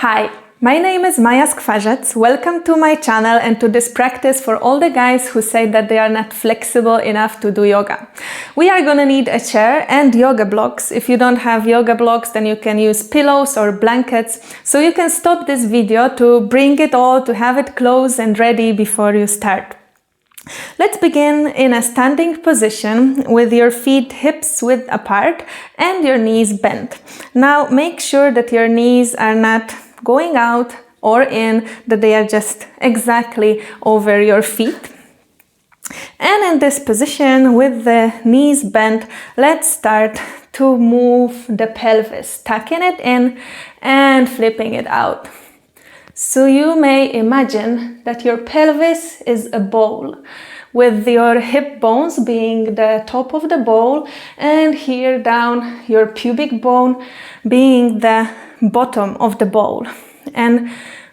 Hi, my name is Maja Karolina Joga. Welcome to my channel and to this practice for all the guys who say that they are not flexible enough to do yoga. We are gonna need a chair and yoga blocks. If you don't have yoga blocks, then you can use pillows or blankets. So you can stop this video to bring it all, to have it close and ready before you start. Let's begin in a standing position with your feet hips width apart and your knees bent. Now make sure that your knees are not going out or in, that they are just exactly over your feet. And in this position with the knees bent, let's start to move the pelvis, tucking it in and flipping it out. So you may imagine that your pelvis is a bowl, with your hip bones being the top of the bowl and here down your pubic bone being the bottom of the bowl. And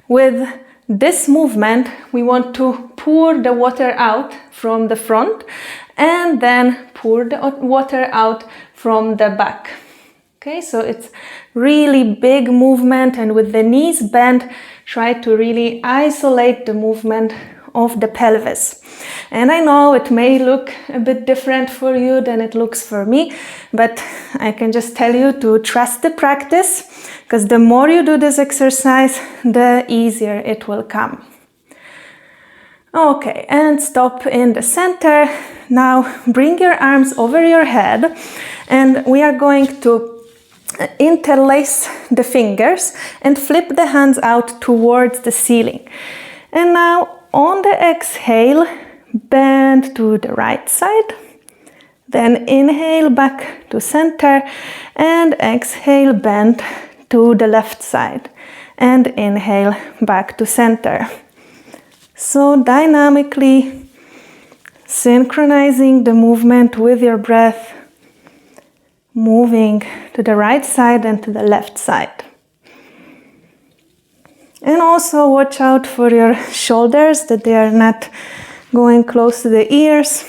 with this movement, we want to pour the water out from the front and then pour the water out from the back. Okay, so it's really big movement, and with the knees bent, try to really isolate the movement of the pelvis. And I know it may look a bit different for you than it looks for me, but I can just tell you to trust the practice, because the more you do this exercise, the easier it will come. Okay, and stop in the center. Now bring your arms over your head, and we are going to interlace the fingers and flip the hands out towards the ceiling. And now on the exhale, bend to the right side, then inhale back to center and exhale, bend to the left side and inhale back to center. So dynamically synchronizing the movement with your breath, moving to the right side and to the left side. And also watch out for your shoulders, that they are not going close to the ears.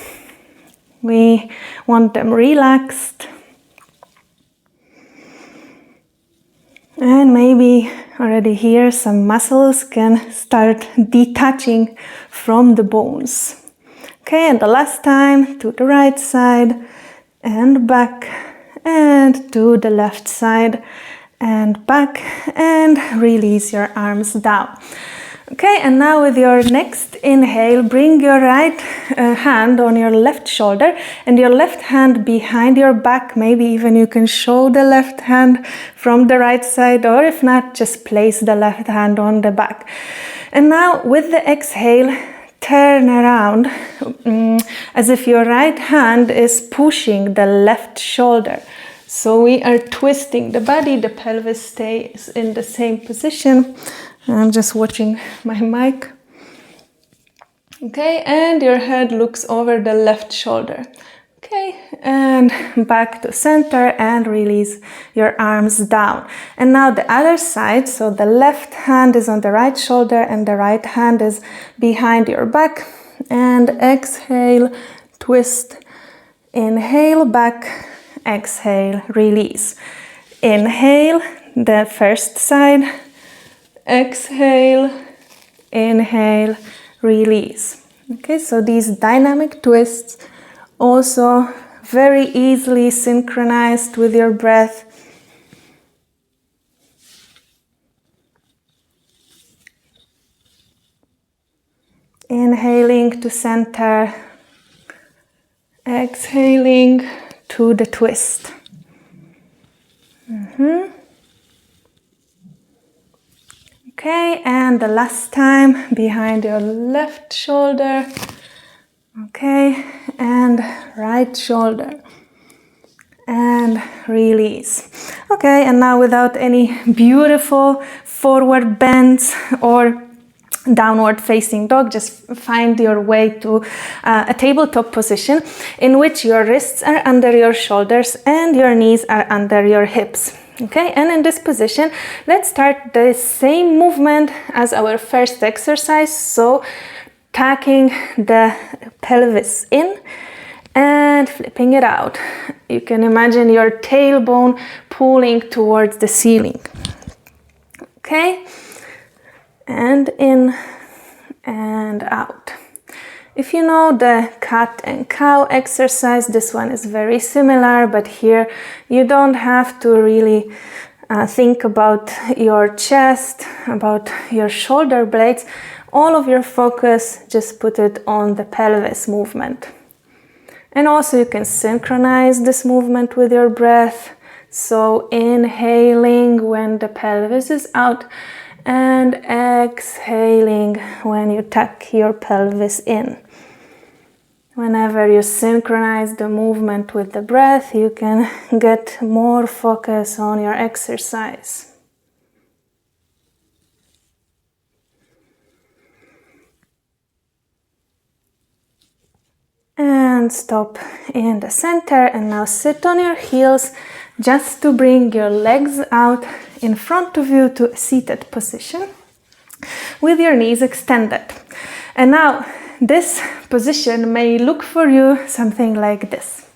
We want them relaxed. And maybe already here some muscles can start detaching from the bones. Okay, and the last time, to the right side and back, and to the left side and back, and release your arms down. Okay, and now with your next inhale, bring your right hand on your left shoulder and your left hand behind your back. Maybe even you can show the left hand from the right side, or if not, just place the left hand on the back. And now with the exhale, turn around as if your right hand is pushing the left shoulder. So we are twisting the body, the pelvis stays in the same position. I'm just watching my mic. Okay, and your head looks over the left shoulder. Okay, and back to center and release your arms down. And now the other side, so the left hand is on the right shoulder and the right hand is behind your back. And exhale, twist, inhale back, exhale, release. Inhale, the first side, exhale, inhale, release. Okay, so these dynamic twists also very easily synchronized with your breath. Inhaling to center, exhaling to the twist. Okay, and the last time behind your left shoulder. Okay, and right shoulder. And release. Okay, and now without any beautiful forward bends or downward facing dog, just find your way to a tabletop position in which your wrists are under your shoulders and your knees are under your hips. Okay, and in this position, let's start the same movement as our first exercise. So tucking the pelvis in and flipping it out. You can imagine your tailbone pulling towards the ceiling. Okay, and in and out. If you know the cat and cow exercise, this one is very similar, but here you don't have to really think about your chest, about your shoulder blades. All of your focus, just put it on the pelvis movement. And also you can synchronize this movement with your breath. So inhaling when the pelvis is out and exhaling when you tuck your pelvis in. Whenever you synchronize the movement with the breath, you can get more focus on your exercise. And stop in the center, and now sit on your heels just to bring your legs out in front of you to a seated position with your knees extended. And now this position may look for you something like this.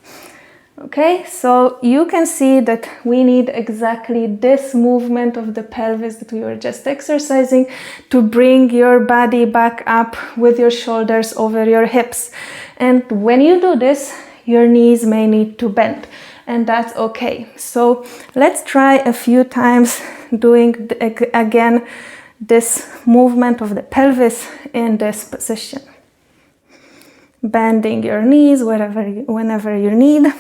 Okay, so you can see that we need exactly this movement of the pelvis that we were just exercising to bring your body back up with your shoulders over your hips. And when you do this, your knees may need to bend, and that's okay. So let's try a few times doing again this movement of the pelvis in this position. Bending your knees whenever you need.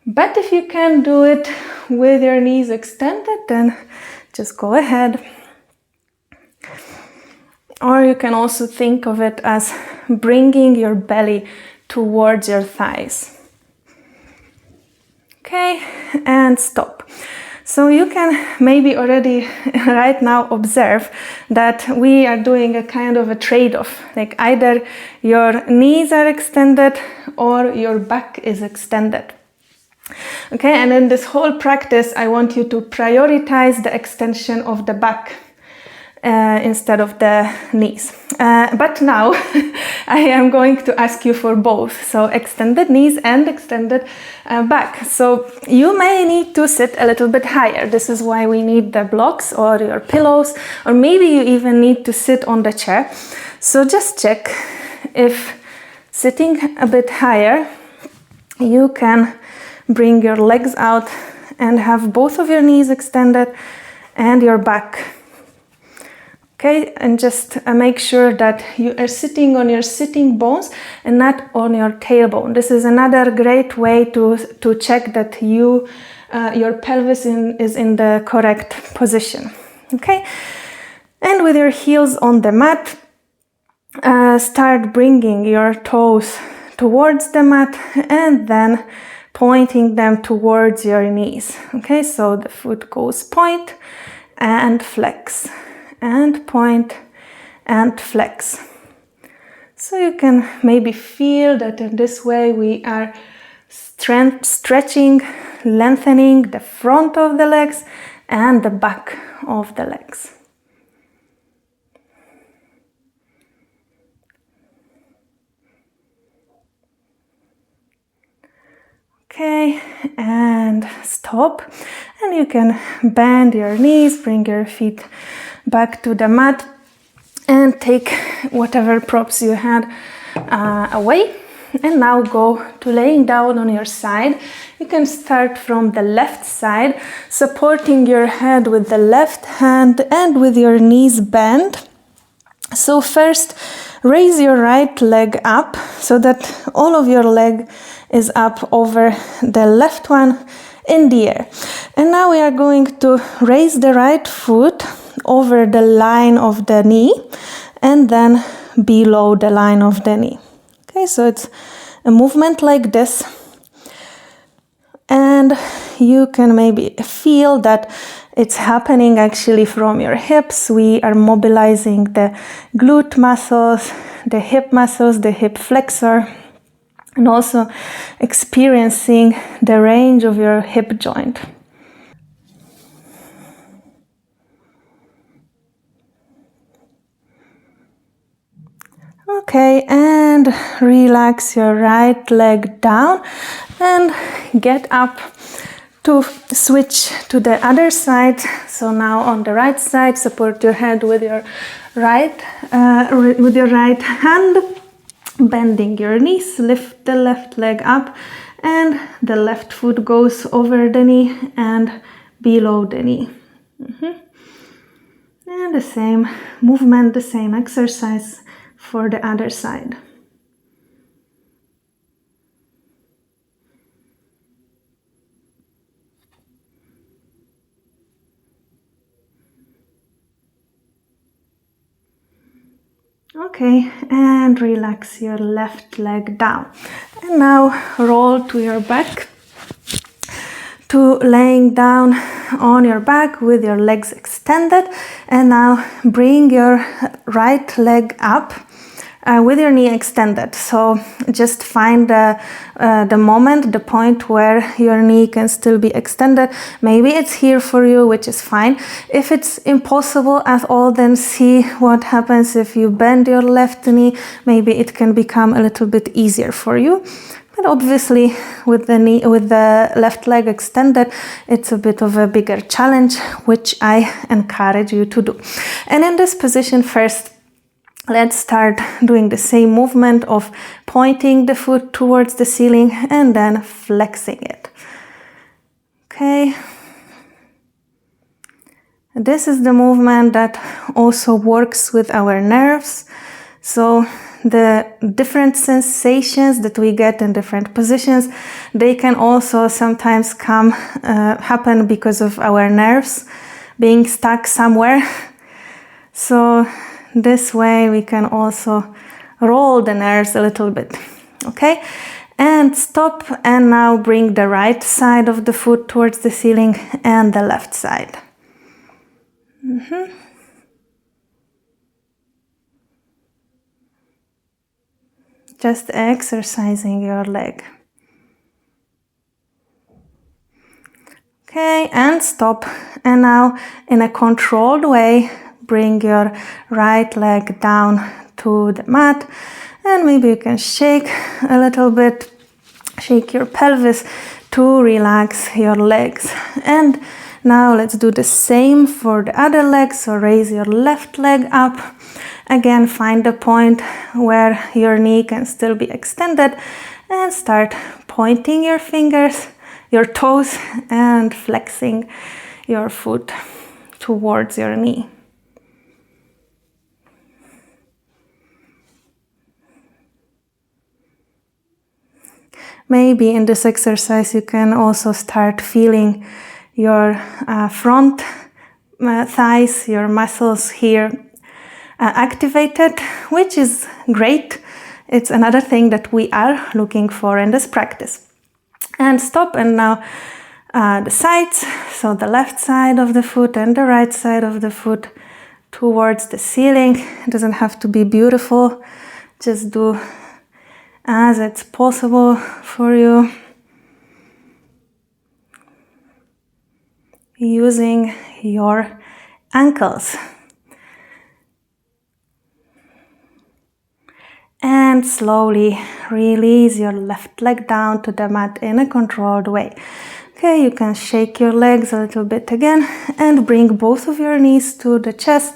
But if you can do it with your knees extended, then just go ahead. Or you can also think of it as bringing your belly towards your thighs. Okay, and stop. So you can maybe already right now observe that we are doing a kind of a trade-off. Like either your knees are extended or your back is extended. Okay, and in this whole practice, I want you to prioritize the extension of the back instead of the knees. But now I am going to ask you for both. So extended knees and extended back. So you may need to sit a little bit higher. This is why we need the blocks or your pillows, or maybe you even need to sit on the chair. So just check if sitting a bit higher, you can bring your legs out and have both of your knees extended and your back. Okay, and just make sure that you are sitting on your sitting bones and not on your tailbone. This is another great way to check that your pelvis is in the correct position. Okay, and with your heels on the mat, start bringing your toes towards the mat and then pointing them towards your knees. Okay, so the foot goes point and flex, and point and flex. So you can maybe feel that in this way we are stretching, lengthening the front of the legs and the back of the legs. Okay, and stop. And you can bend your knees, bring your feet back to the mat, and take whatever props you had away. And now go to laying down on your side. You can start from the left side, supporting your head with the left hand and with your knees bent. So first, raise your right leg up so that all of your leg is up over the left one in the air. And now we are going to raise the right foot over the line of the knee and then below the line of the knee. Okay, so it's a movement like this. And you can maybe feel that it's happening actually from your hips. We are mobilizing the glute muscles, the hip flexor, and also experiencing the range of your hip joint. Okay, and relax your right leg down and get up to switch to the other side. So now on the right side, support your head with your right hand, bending your knees, lift the left leg up, and the left foot goes over the knee and below the knee. And the same movement, the same exercise for the other side. Okay, and relax your left leg down. And now roll to your back, to laying down on your back with your legs extended. And now bring your right leg up with your knee extended. So just find the moment, the point where your knee can still be extended. Maybe it's here for you, which is fine. If it's impossible at all, then see what happens if you bend your left knee. Maybe it can become a little bit easier for you. But obviously with the left leg extended, it's a bit of a bigger challenge, which I encourage you to do. And in this position, first, let's start doing the same movement of pointing the foot towards the ceiling and then flexing it. Okay. This is the movement that also works with our nerves. So the different sensations that we get in different positions, they can also sometimes happen because of our nerves being stuck somewhere. So this way we can also roll the nerves a little bit. Okay, and stop, and now bring the right side of the foot towards the ceiling and the left side. Just exercising your leg. Okay, and stop, and now in a controlled way, bring your right leg down to the mat, and maybe you can shake a little bit, shake your pelvis to relax your legs. And now let's do the same for the other leg. So raise your left leg up. Again, find the point where your knee can still be extended and start pointing your fingers, your toes, and flexing your foot towards your knee. Maybe in this exercise you can also start feeling your front thighs, your muscles here activated, which is great. It's another thing that we are looking for in this practice. And stop, and now the sides, so the left side of the foot and the right side of the foot towards the ceiling. It doesn't have to be beautiful, just do as it's possible for you, using your ankles. And slowly release your left leg down to the mat in a controlled way. Okay, you can shake your legs a little bit again and bring both of your knees to the chest,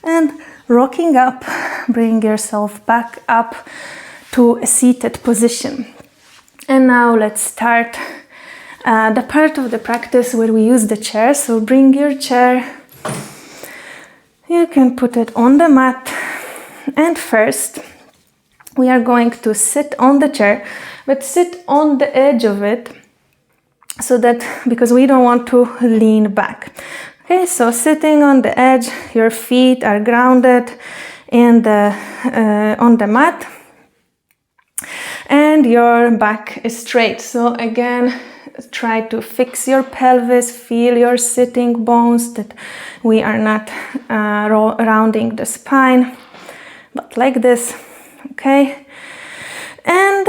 and rocking up, bring yourself back up to a seated position. And now let's start the part of the practice where we use the chair. So bring your chair, you can put it on the mat, and first we are going to sit on the chair, but sit on the edge of it, so that, because we don't want to lean back. Okay, so sitting on the edge, your feet are grounded in on the mat, and your back is straight. So again, try to fix your pelvis, feel your sitting bones, that we are not rounding the spine, but like this. Okay, and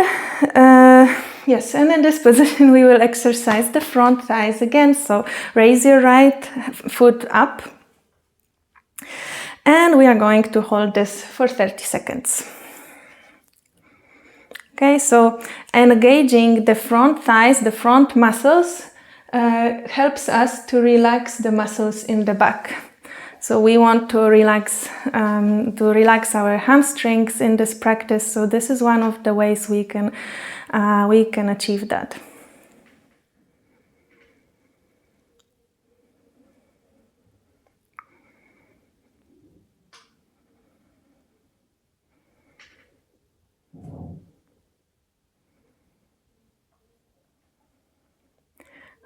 yes, and in this position we will exercise the front thighs again. So raise your right foot up, and we are going to hold this for 30 seconds. Okay, so engaging the front thighs, the front muscles, helps us to relax the muscles in the back. So we want to relax our hamstrings in this practice. So this is one of the ways we can achieve that.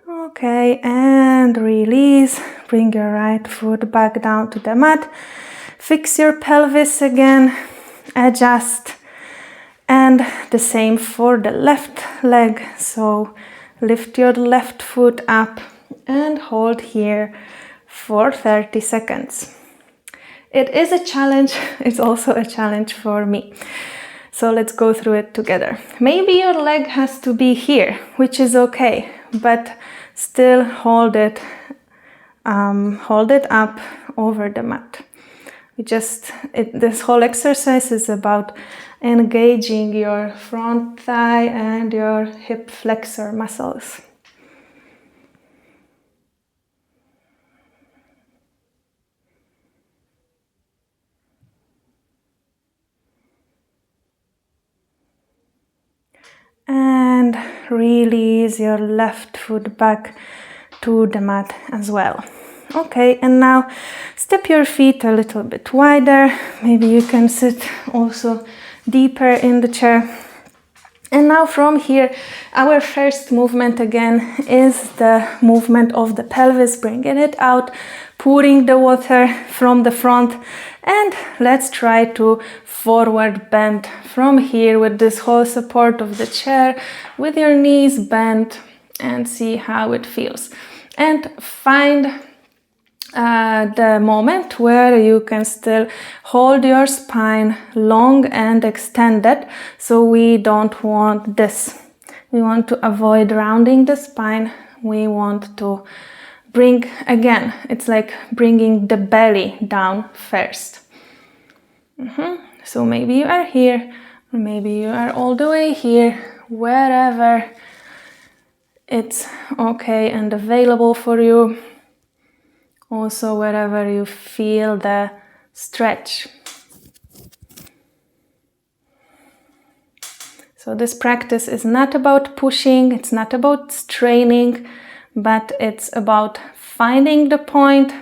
Okay, and release. Bring your right foot back down to the mat. Fix your pelvis again. Adjust. And the same for the left leg. So lift your left foot up and hold here for 30 seconds. It is a challenge. It's also a challenge for me. So let's go through it together. Maybe your leg has to be here, which is okay, but still hold it up over the mat. This whole exercise is about engaging your front thigh and your hip flexor muscles. And release your left foot back to the mat as well. Okay, and now step your feet a little bit wider. Maybe you can sit also deeper in the chair. And now from here, our first movement again is the movement of the pelvis, bringing it out, pouring the water from the front. And let's try to forward bend from here with this whole support of the chair, with your knees bent, and see how it feels. And find the moment where you can still hold your spine long and extended. So we don't want this. We want to avoid rounding the spine. We want to bring, again, it's like bringing the belly down first. So maybe you are here, or maybe you are all the way here, wherever it's okay and available for you. Also, wherever you feel the stretch. So this practice is not about pushing, it's not about straining, but it's about finding the point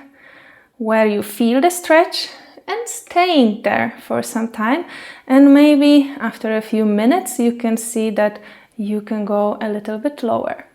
where you feel the stretch and staying there for some time. And maybe after a few minutes, you can see that you can go a little bit lower.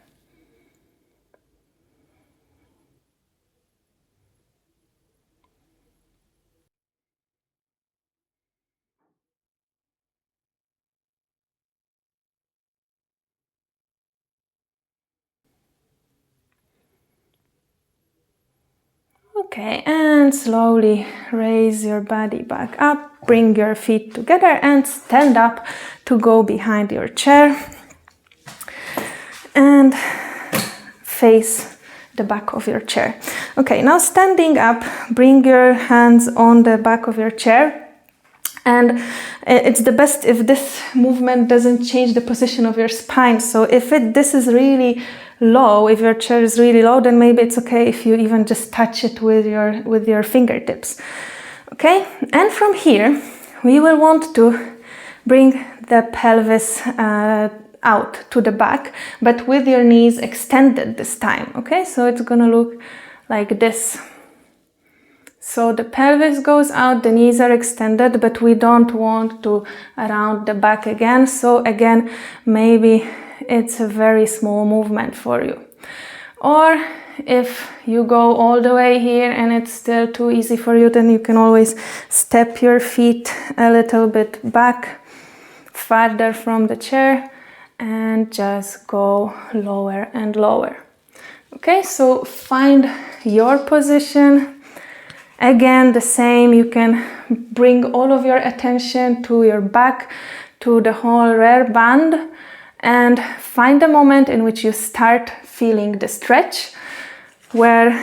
Okay, and slowly raise your body back up, bring your feet together and stand up to go behind your chair and face the back of your chair. Okay, now standing up, bring your hands on the back of your chair. And it's the best if this movement doesn't change the position of your spine. So if this is really low, if your chair is really low, then maybe it's okay if you even just touch it with your fingertips. Okay, and from here we will want to bring the pelvis out to the back, but with your knees extended this time. Okay, so it's gonna look like this. So the pelvis goes out, the knees are extended, but we don't want to round the back again. So again, maybe it's a very small movement for you. Or if you go all the way here and it's still too easy for you, then you can always step your feet a little bit back, farther from the chair, and just go lower and lower. Okay, so find your position. Again, the same, you can bring all of your attention to your back, to the whole rear band, and find the moment in which you start feeling the stretch, where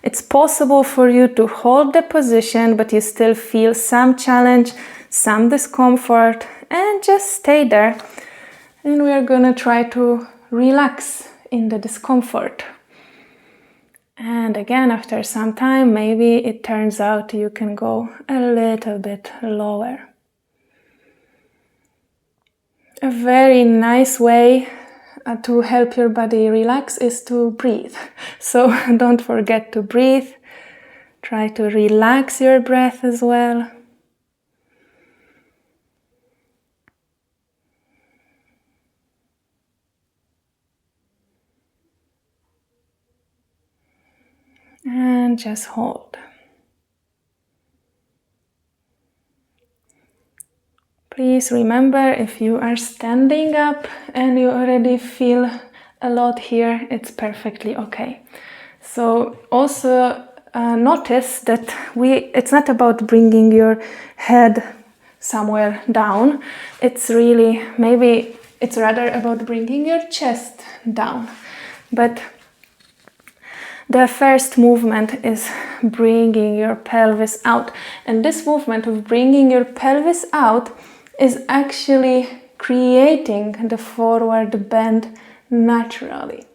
it's possible for you to hold the position, but you still feel some challenge, some discomfort, and just stay there. And we are gonna try to relax in the discomfort. And again, after some time, maybe it turns out you can go a little bit lower. A very nice way to help your body relax is to breathe. So don't forget to breathe. Try to relax your breath as well. And just hold. Please remember, if you are standing up and you already feel a lot here, it's perfectly okay. So also notice that it's not about bringing your head somewhere down. It's really, maybe it's rather about bringing your chest down. But the first movement is bringing your pelvis out. And this movement of bringing your pelvis out is actually creating the forward bend naturally.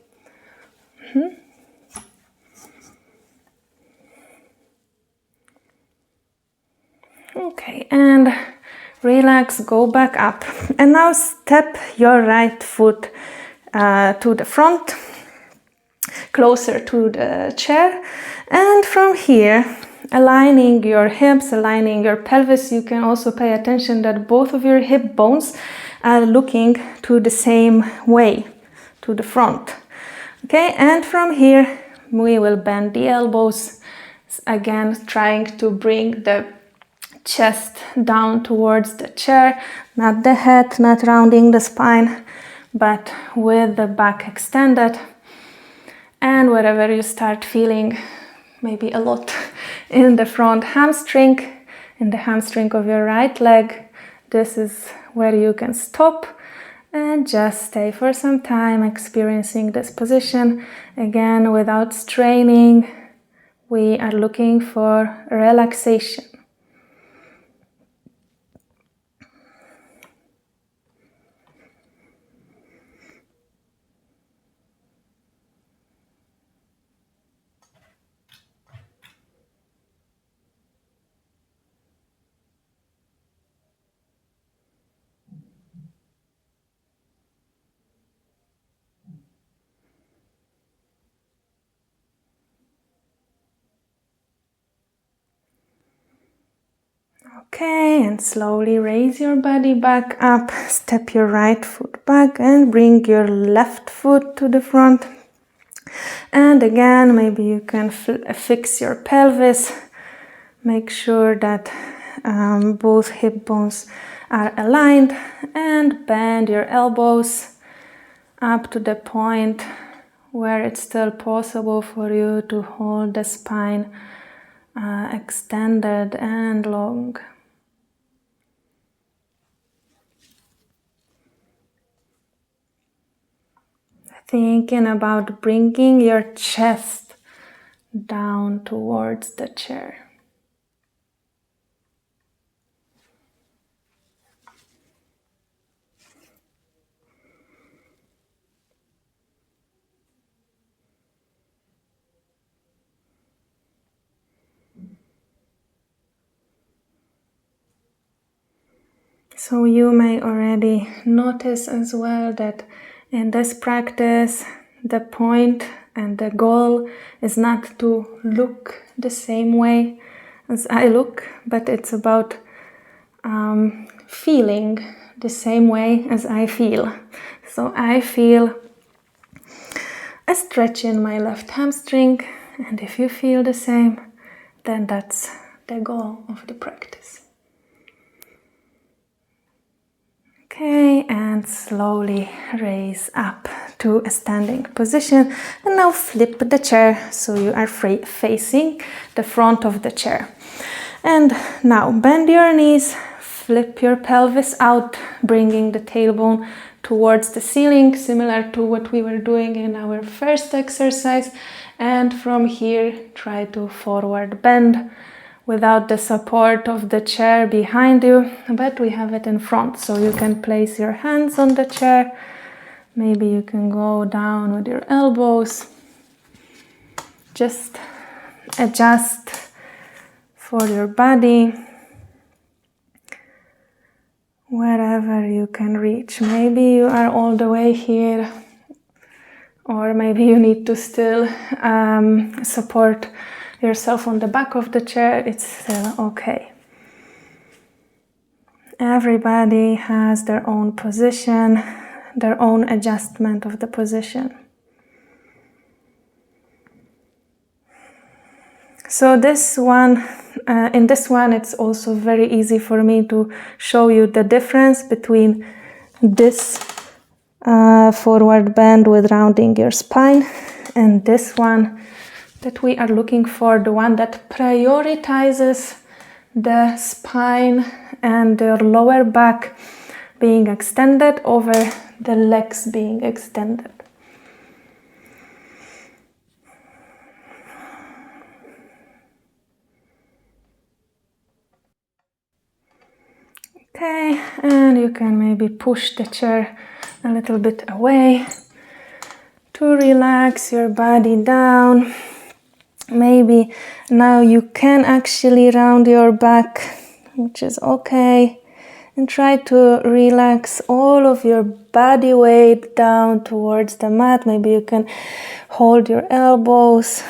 Okay, and relax, go back up. And now step your right foot to the front, closer to the chair. And from here, aligning your hips, aligning your pelvis, you can also pay attention that both of your hip bones are looking to the same way, to the front. Okay, and from here, we will bend the elbows, again trying to bring the chest down towards the chair, not the head, not rounding the spine, but with the back extended. And wherever you start feeling maybe a lot in the front hamstring, in the hamstring of your right leg, this is where you can stop and just stay for some time experiencing this position. Again, without straining, we are looking for relaxation. Okay, and slowly raise your body back up, step your right foot back and bring your left foot to the front. And again, maybe you can fix your pelvis, make sure that both hip bones are aligned, and bend your elbows up to the point where it's still possible for you to hold the spine extended and long. Thinking about bringing your chest down towards the chair. So you may already notice as well that in this practice, the point and the goal is not to look the same way as I look, but it's about feeling the same way as I feel. So I feel a stretch in my left hamstring, and if you feel the same, then that's the goal of the practice. Okay, and slowly raise up to a standing position. And now flip the chair so you are facing the front of the chair. And now bend your knees, flip your pelvis out, bringing the tailbone towards the ceiling, similar to what we were doing in our first exercise. And from here, try to forward bend without the support of the chair behind you, but we have it in front, so you can place your hands on the chair, Maybe you can go down with your elbows. Just adjust for your body wherever you can reach. Maybe you are all the way here, or maybe you need to still support yourself on the back of the chair. It's still okay. Everybody has their own position, their own adjustment of the position. So this one, in this one, it's also very easy for me to show you the difference between this forward bend with rounding your spine and this one that we are looking for, the one that prioritizes the spine and the lower back being extended over the legs being extended. Okay, and you can maybe push the chair a little bit away to relax your body down. Maybe now you can actually round your back, which is okay, and try to relax all of your body weight down towards the mat. Maybe you can hold your elbows,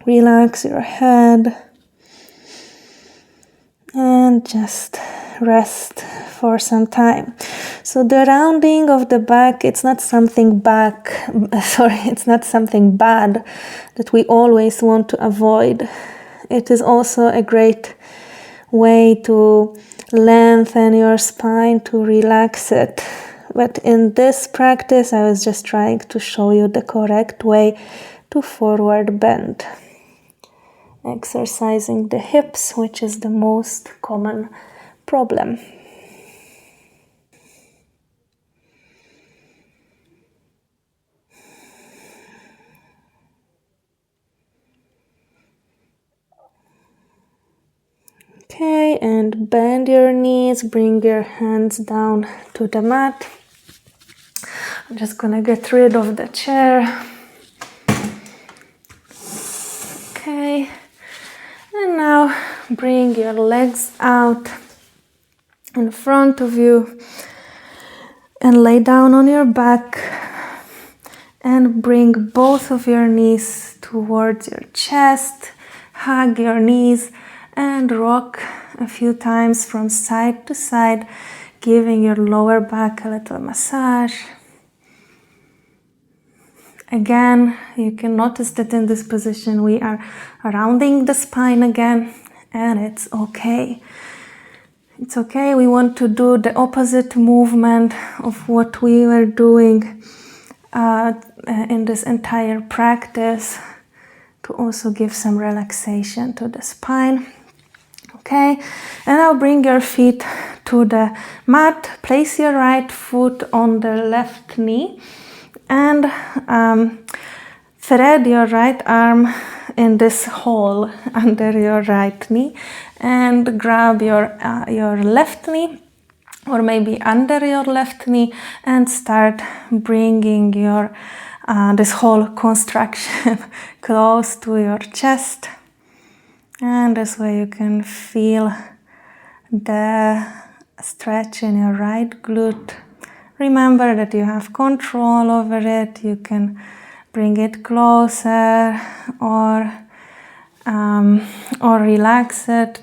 relax your head, and just rest for some time. So the rounding of the back, it's not something it's not something bad that we always want to avoid. It is also a great way to lengthen your spine, to relax it. But in this practice, I was just trying to show you the correct way to forward bend. Exercising the hips, which is the most common problem. Okay, and bend your knees, bring your hands down to the mat. I'm just gonna get rid of the chair. Okay, and now bring your legs out in front of you and lay down on your back and bring both of your knees towards your chest. Hug your knees and rock a few times from side to side, giving your lower back a little massage. Again, you can notice that in this position we are rounding the spine again, and it's okay. It's okay. We want to do the opposite movement of what we were doing in this entire practice, to also give some relaxation to the spine. Okay, and now bring your feet to the mat. Place your right foot on the left knee and thread your right arm in this hole under your right knee and grab your left knee, or maybe under your left knee, and start bringing your this whole construction close to your chest. And this way you can feel the stretch in your right glute. Remember that you have control over it. You can bring it closer or relax it.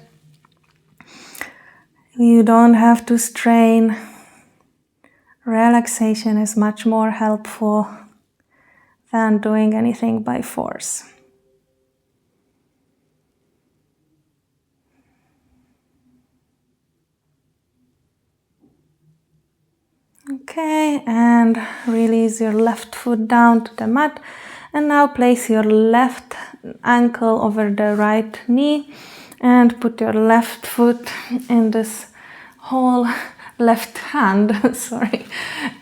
You don't have to strain. Relaxation is much more helpful than doing anything by force. Okay, and release your left foot down to the mat. And now place your left ankle over the right knee and put your left foot in this whole left hand, sorry,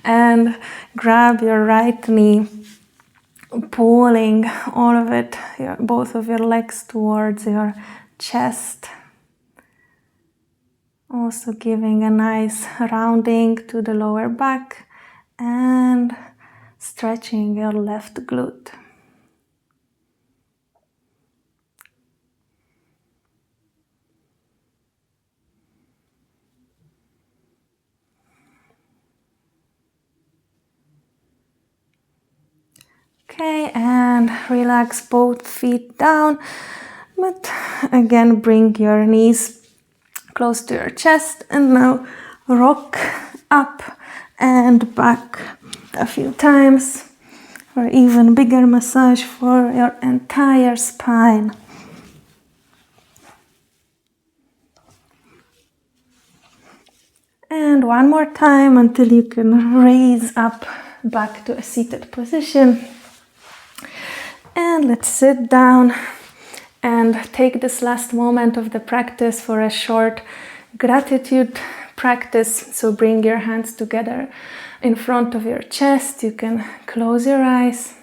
and grab your right knee, pulling all of it, both of your legs towards your chest. Also giving a nice rounding to the lower back and stretching your left glute. Okay, and relax both feet down, but again bring your knees close to your chest, and now rock up and back a few times for even bigger massage for your entire spine. And one more time until you can raise up back to a seated position. And let's sit down and take this last moment of the practice for a short gratitude practice. So bring your hands together in front of your chest. You can close your eyes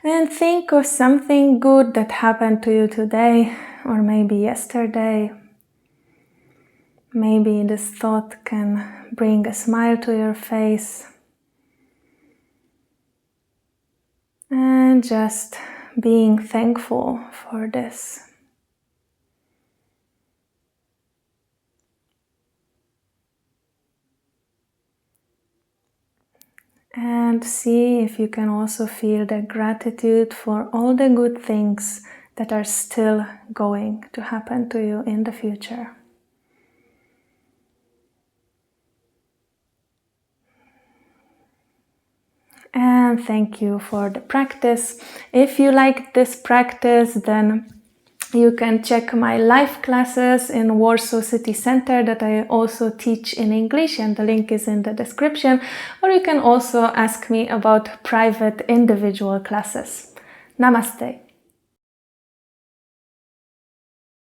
and think of something good that happened to you today or maybe yesterday. Maybe this thought can bring a smile to your face. And just being thankful for this. And see if you can also feel the gratitude for all the good things that are still going to happen to you in the future. And thank you for the practice. If you like this practice, then you can check my live classes in Warsaw City Center that I also teach in English, and the link is in the description. Or you can also ask me about private individual classes. Namaste.